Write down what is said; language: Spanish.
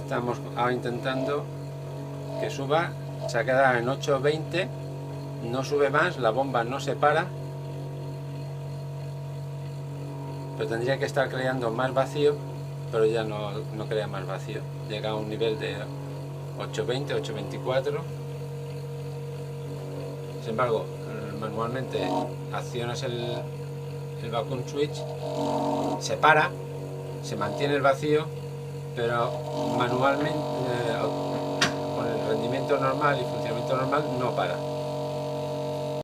Estamos ahora intentando que suba, se ha quedado en 820, no sube más, la bomba no se para, pero tendría que estar creando más vacío, pero ya no crea más vacío, llega a un nivel de 820, 824. Sin embargo, manualmente accionas el vacuum switch, se para, se mantiene el vacío, pero manualmente con el rendimiento normal y funcionamiento normal no para.